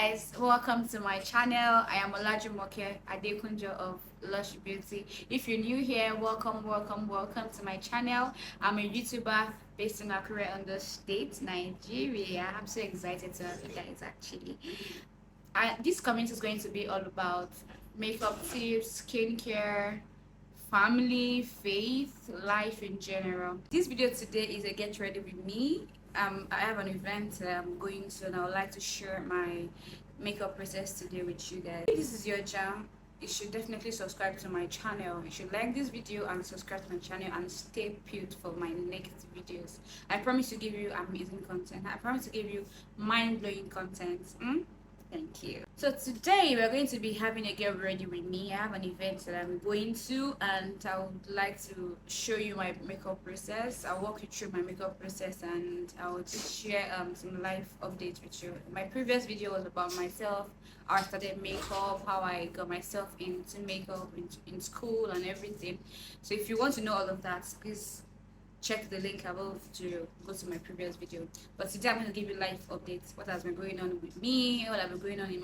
guys, welcome to my channel. I am Olajumoke Adekunjo of Lush Beauty. If you're new here, welcome to my channel. I'm a YouTuber based in Akure on the state, Nigeria. I'm so excited to have you guys actually. This comment is going to be all about makeup tips, skincare, family, faith, life in general. This video today is a get ready with me. I have an event that I'm going to, and I would like to share my makeup process today with you guys. If this is your jam, you should definitely subscribe to my channel. You should like this video and subscribe to my channel and stay tuned for my next videos. I promise to give you amazing content. I promise to give you mind-blowing content. Thank you. So today we're going to be having a get ready with me. I have an event that I'm going to, and I would like to show you my makeup process. I'll walk you through my makeup process, and I will just share some life updates with you. My previous video was about myself, how I started makeup, how I got myself into makeup in school and everything. So if you want to know all of that, please check the link above to go to my previous video. But today I'm going to give you life updates, what has been going on with me, what has been going on in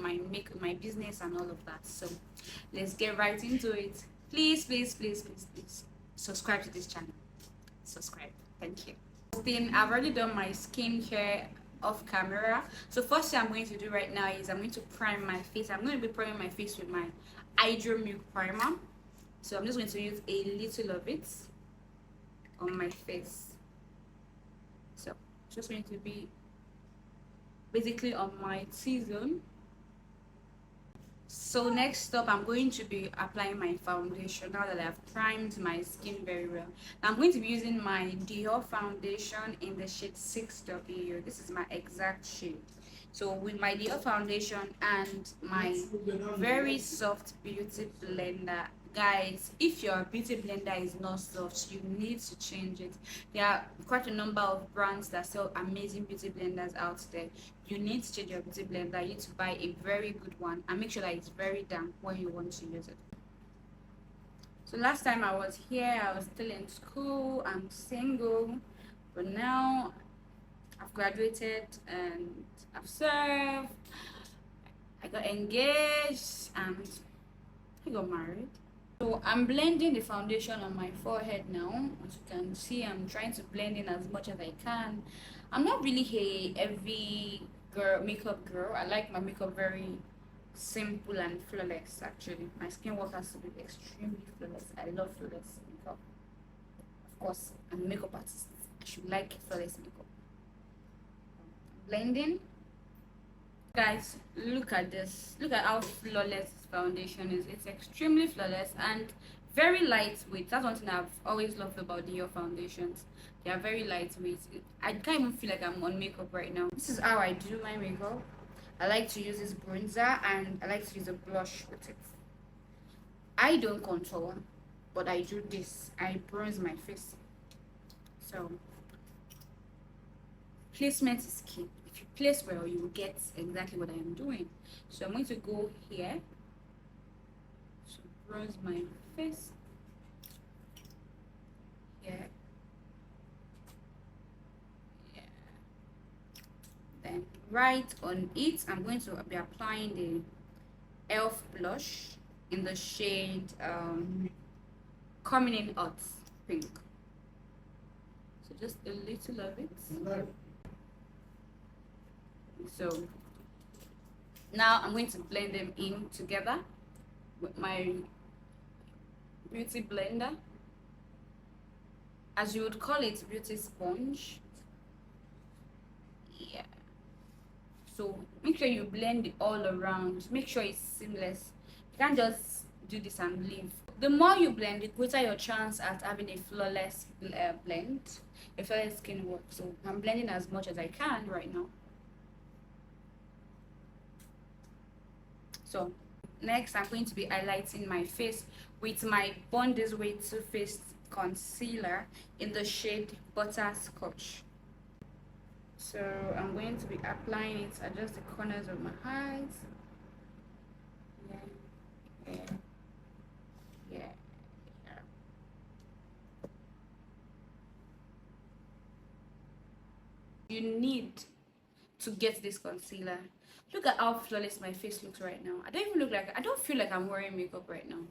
my business and all of that. So let's get right into it. Please subscribe to this channel. Subscribe. Thank you. Then I've already done my skincare off camera. So first thing I'm going to do right now is I'm going to prime my face. I'm going to be priming my face with my Hydro Milk Primer. So I'm just going to use a little of it on my face. So it's just going to be basically on my T-zone. So next up, I'm going to be applying my foundation now that I've primed my skin very well. Now I'm going to be using my Dior foundation in the shade 6W. This is my exact shade. So with my Dior foundation and my very soft beauty blender, guys, if your beauty blender is not soft, you need to change it. There are quite a number of brands that sell amazing beauty blenders out there. You need to change your beauty blender. You need to buy a very good one and make sure that it's very damp when you want to use it. So last time I was here, I was still in school. I'm single, but now I've graduated and I've served. I got engaged and I got married. So I'm blending the foundation on my forehead now. As you can see, I'm trying to blend in as much as I can. I'm not really a heavy makeup girl. I like my makeup very simple and flawless. Actually, my skin work has to be extremely flawless. I love flawless makeup. Of course, I'm a makeup artist. I should like flawless makeup. Blending. Guys, look at this. Look at how flawless this foundation is. It's extremely flawless and very lightweight. That's one thing I've always loved about Dior foundations. They are very lightweight. I can't even feel like I'm on makeup right now. This is how I do my makeup. I like to use this bronzer and I like to use a blush with it. I don't contour, but I do this. I bronze my face. So placement is key. If you place well, you will get exactly what I am doing. So I'm going to go here to bronze my face. Here. Yeah. Then right on it, I'm going to be applying the e.l.f. blush in the shade Coming in Hot Pink. So just a little of it. So now I'm going to blend them in together with my beauty blender, as you would call it, beauty sponge. Yeah. So make sure you blend it all around. Make sure it's seamless. You can't just do this and leave. The more you blend, the greater your chance at having a flawless blend, a flawless skin work. So I'm blending as much as I can right now. So next, I'm going to be highlighting my face with my Born This Way Too Faced concealer in the shade Butterscotch. So I'm going to be applying it at just the corners of my eyes. Yeah. You need to get this concealer. Look at how flawless my face looks right now. I don't feel like I'm wearing makeup right now.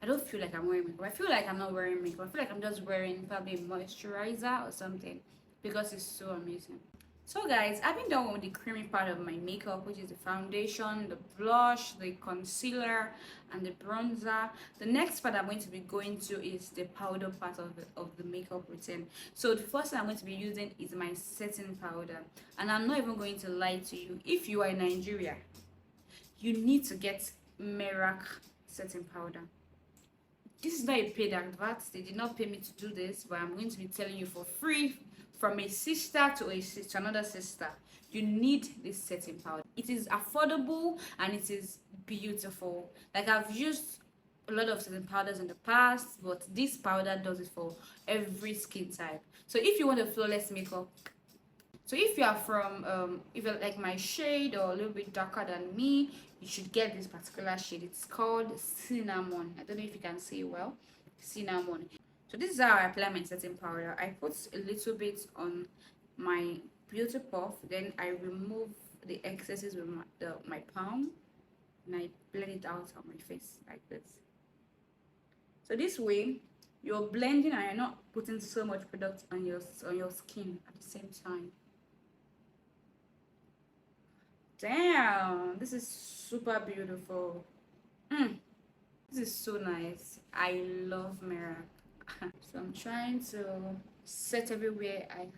I don't feel like I'm wearing makeup. I feel like I'm not wearing makeup. I feel like I'm just wearing probably moisturizer or something because it's so amazing. So guys, I've been done with the creamy part of my makeup, which is the foundation, the blush, the concealer, and the bronzer. The next part I'm going to be going to is the powder part of the makeup routine. So the first thing I'm going to be using is my setting powder. And I'm not even going to lie to you. If you are in Nigeria, you need to get Merak setting powder. This is not a paid advert. They did not pay me to do this, but I'm going to be telling you for free from a sister to a sister, another sister. You need this setting powder. It is affordable and it is beautiful. Like I've used a lot of setting powders in the past, but this powder does it for every skin type. So if you want a flawless makeup, so if you are from if you're like my shade or a little bit darker than me, you should get this particular shade. It's called cinnamon. I don't know if you can see well. Cinnamon. So this is how I apply my setting powder. I put a little bit on my beauty puff, then I remove the excesses with my palm and I blend it out on my face like this. So this way you're blending and you're not putting so much product on your skin at the same time. Damn, this is super beautiful. This is so nice. I love mirror. So I'm trying to set everywhere I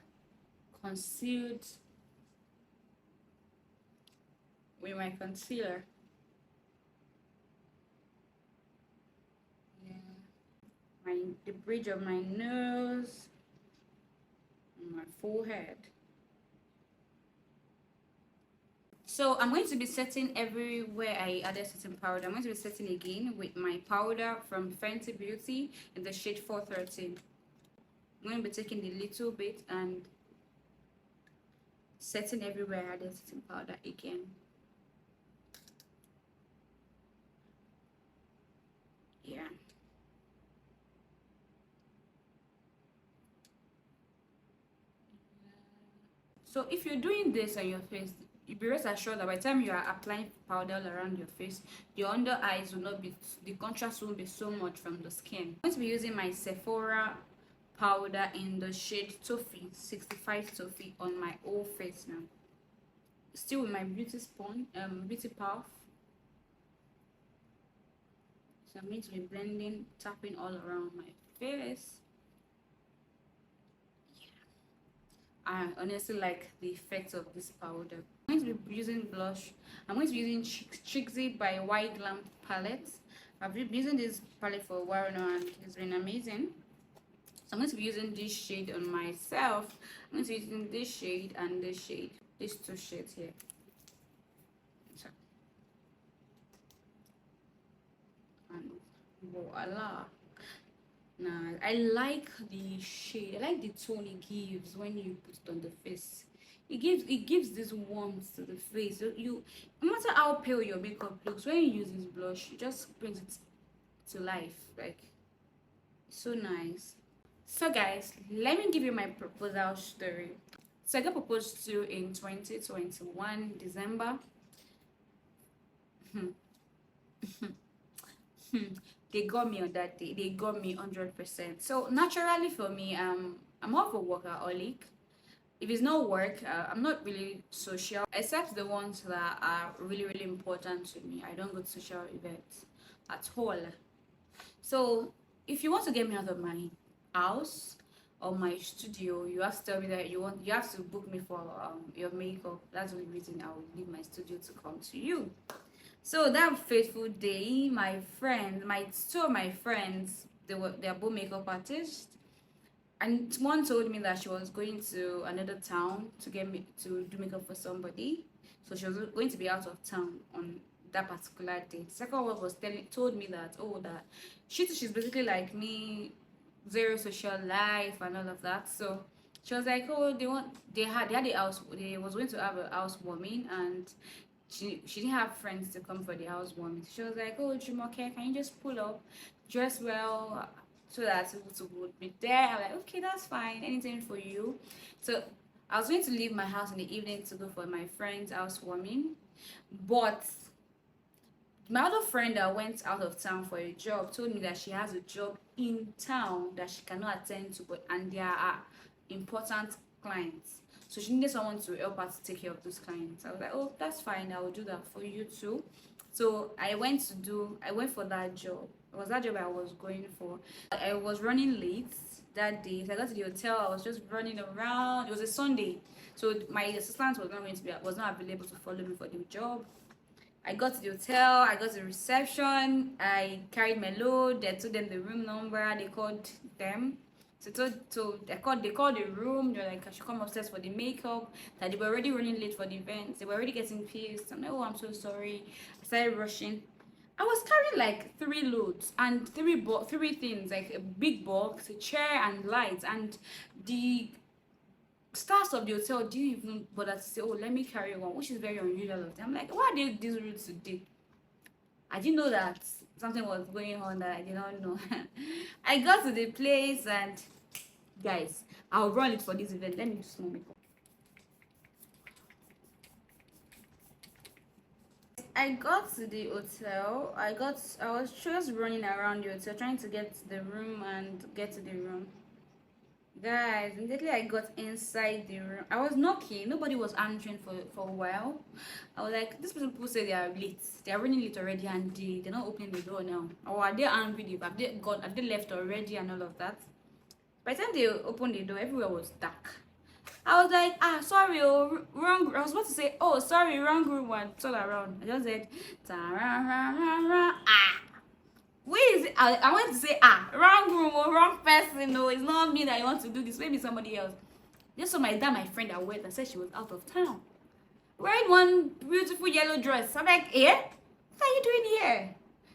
concealed with my concealer. Yeah. The bridge of my nose and my forehead. So I'm going to be setting everywhere I added setting powder. I'm going to be setting again with my powder from Fenty Beauty in the shade 413. I'm going to be taking the little bit and setting everywhere I added setting powder again. Yeah. So if you're doing this on your face, you be rest assured that by the time you are applying powder all around your face, your under eyes will not be, the contrast won't be so much from the skin. I'm going to be using my Sephora powder in the shade Toffee, 65 Toffee on my whole face now. Still with my beauty puff. So I'm going to be blending, tapping all around my face. I honestly like the effect of this powder. I'm going to be using blush. I'm going to be using Trixie by White Lamp palette. I've been using this palette for a while now and it's been amazing. So I'm going to be using this shade on myself. I'm going to be using this shade and this shade. These two shades here. So, and voila. Now I like the shade. I like the tone it gives when you put it on the face. It gives this warmth to the face. So you, no matter how pale your makeup looks, when you use this blush, it just brings it to life. Like, so nice. So guys, let me give you my proposal story. So I got proposed to in 2021 December. They got me on that day. They got me 100%. So naturally for me, I'm more of a workaholic. If it's not work, I'm not really social, except the ones that are really, really important to me. I don't go to social events at all. So if you want to get me out of my house or my studio, you have to tell me that you have to book me for your makeup. That's the only reason I will leave my studio to come to you. So that fateful day, two of my friends, they're both makeup artists, and one told me that she was going to another town to do makeup for somebody. So she was going to be out of town on that particular day. The second one told me that that she's basically like me, zero social life and all of that. So she was like, oh, they had a house, they was going to have a housewarming, and she didn't have friends to come for the housewarming. She was like, oh, Jumoke, can you just pull up, dress well, so that it would be there? I'm like, okay, that's fine, anything for you. So I was going to leave my house in the evening to go for my friend's housewarming, but my other friend that went out of town for a job told me that she has a job in town that she cannot attend to, and there are important clients. So she needed someone to help her to take care of those clients. I was like, oh, that's fine. I will do that for you too. So I went for that job. It was that job I was going for. I was running late that day. So I got to the hotel. I was just running around. It was a Sunday. So my assistant was not available to follow me for the job. I got to the hotel, I got to the reception, I carried my load, they told them the room number, they called them. They called the room, they're like, I should come upstairs for the makeup, that they were already running late for the event, they were already getting pissed. I'm like, oh, I'm so sorry. I started rushing. I was carrying like 3 loads and three things, like a big box, a chair, and lights, and the staffs of the hotel didn't even bother to say, oh, let me carry one, which is very unusual of them. I'm like, why are they this rude today? I didn't know that something was going on that I did not know. I got to the place, and guys, I'll run it for this event. Let me do small makeup. I got to the hotel. I was just running around the hotel trying to get to the room and get to the room. Guys, immediately I got inside the room, I was knocking, nobody was answering for a while. I was like, these people say they are late, they are running late already, and they're not opening the door now, or are they angry, have they left already, and all of that. By the time they opened the door, everywhere was dark. I was like, sorry, oh, wrong. I was about to say, oh, sorry, wrong room, one all around. I just said, where is it? I went to say, wrong room or wrong person. No, it's not me that I want to do this. Maybe somebody else. Just so my friend that went and said she was out of town, wearing one beautiful yellow dress. I'm like, what are you doing here?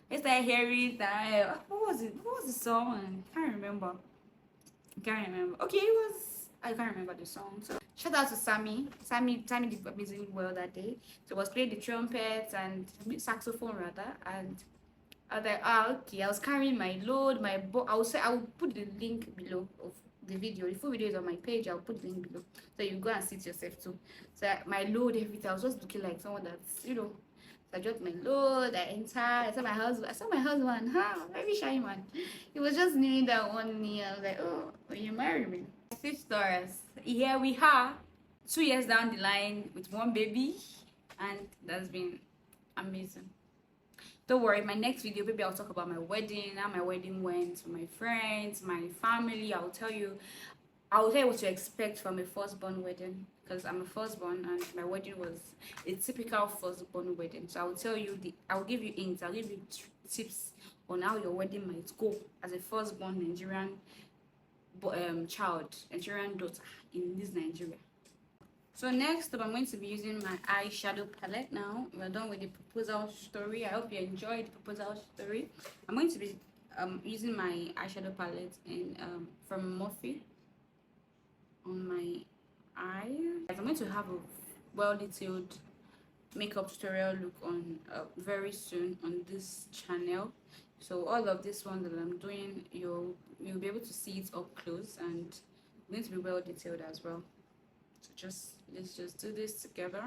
It's like Harry. What was it? What was the song? I can't remember. Okay, it was. I can't remember the song. So shout out to Sammy. Sammy did amazingly well that day. So I was playing the trumpet and saxophone rather, and I was like, okay. I was carrying my load, I will put the link below of the video. The full video is on my page. I'll put the link below so you go and see it yourself too. So my load, everything. I was just looking like someone that's, So I dropped my load. I entered. I saw my husband. Very shy man. He was just kneeling down on me. I was like, oh, will you marry me? 6 stars. Here we are, 2 years down the line with 1 baby, and that's been amazing. Don't worry, my next video, maybe I'll talk about my wedding, how my wedding went, my friends, my family. I'll tell you what to expect from a firstborn wedding, because I'm a firstborn and my wedding was a typical firstborn wedding. So I'll give you hints, I'll give you tips on how your wedding might go as a firstborn Nigerian Nigerian daughter in this Nigeria. So next up, I'm going to be using my eyeshadow palette now. We're done with the proposal story. I hope you enjoyed the proposal story. I'm going to be using my eyeshadow palette from Morphe on my eye. I'm going to have a well-detailed makeup tutorial look on very soon on this channel. So all of this one that I'm doing, you'll be able to see it up close, and it's going to be well detailed as well. So let's just do this together.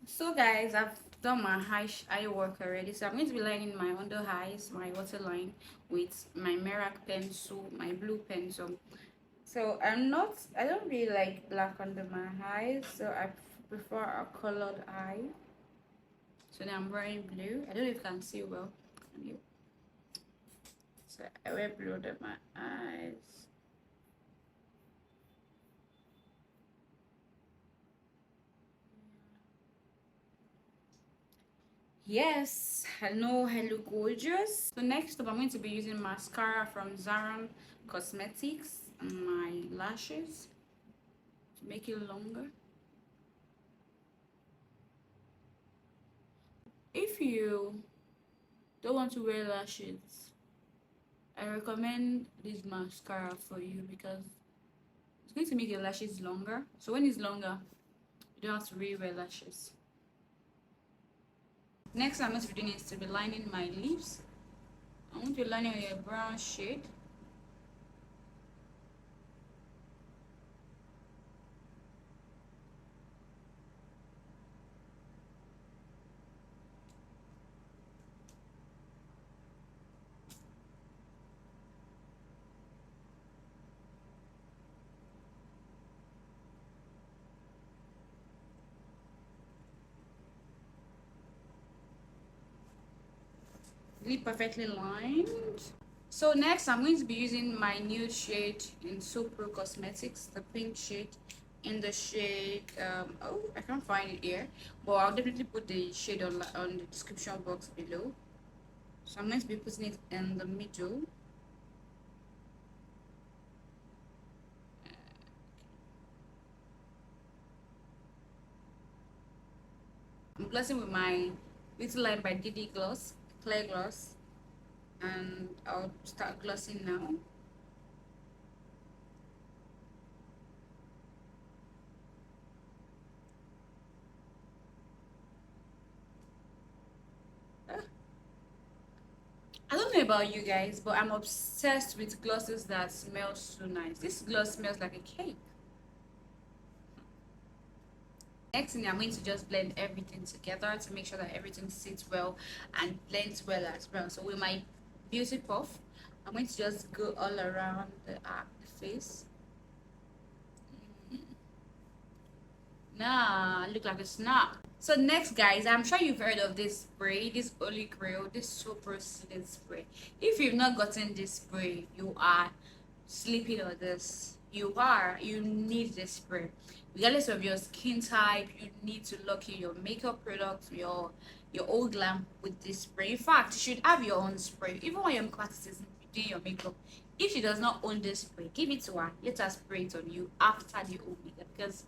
So guys, I've done my eye work already, so I'm going to be lining my under eyes, my waterline, with my Merak pencil, my blue pencil. So I don't really like black under my eyes, so I prefer a colored eye. So now I'm wearing blue. I don't know if you can see well. So I wear blue under my eyes. Yes, hello gorgeous. So next up, I'm going to be using mascara from Zara Cosmetics on my lashes to make it longer. If you don't want to wear lashes, I recommend this mascara for you because it's going to make your lashes longer. So when it's longer, you don't have to really wear lashes. Next, I'm going to be doing is to be lining my lips. I'm going to be lining with a brown shade. really perfectly lined. So next I'm going to be using my nude shade in So Pro Cosmetics, the pink shade, in the shade oh, I can't find it here, but I'll definitely put the shade on the description box below. So I'm going to be putting it in the middle. I'm glossing with my Little Line by DD Gloss, Clear Gloss, and I'll start glossing now. I don't know about you guys, but I'm obsessed with glosses that smell so nice. This gloss smells like a cake. Next thing, I'm going to just blend everything together to make sure that everything sits well and blends well as well. So with my beauty puff, I'm going to just go all around the face. Nah, look like a snap. So next, guys, I'm sure you've heard of this spray, this Holy Grail, this super sealing spray. If you've not gotten this spray, you are sleeping on this. You need this spray. Regardless of your skin type, you need to lock in your makeup products, your old glam with this spray. In fact, you should have your own spray. Even when your makeup artist is doing your makeup, if she does not own this spray, give it to her. Let her spray it on you after the old makeup, because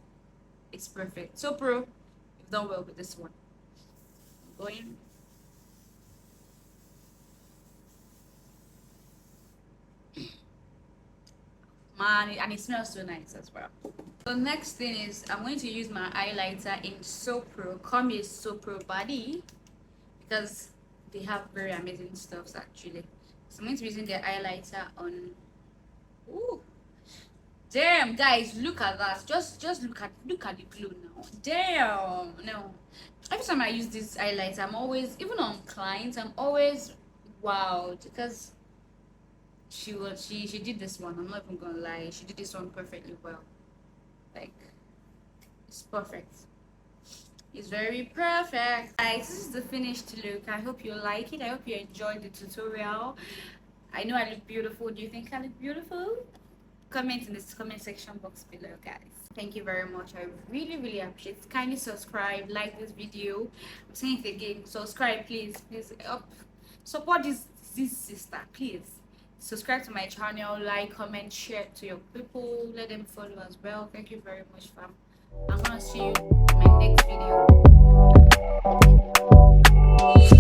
it's perfect. So Pro, you've done well with this one. Going. Man, and it smells so nice as well. The next thing is I'm going to use my highlighter in So Pro. Call me So Pro body, because they have very amazing stuffs actually. So I'm going to be using the highlighter on. Ooh, damn, guys, look at that. Just look at the glue now. Damn, no. Every time I use this highlighter, I'm always, even on clients, I'm always wowed, because she did this one. I'm not even gonna lie, she did this one perfectly well. Like, it's perfect. It's very perfect. Guys, this is the finished look. I hope you like it. I hope you enjoyed the tutorial. I know I look beautiful. Do you think I look beautiful? Comment in this comment section box below, guys. Thank you very much. I really appreciate it. Kindly subscribe, like this video. I'm saying it again, subscribe, please help support this sister, please. Subscribe to my channel, like, comment, share to your people, let them follow as well. Thank you very much, fam. I'm gonna see you in my next video.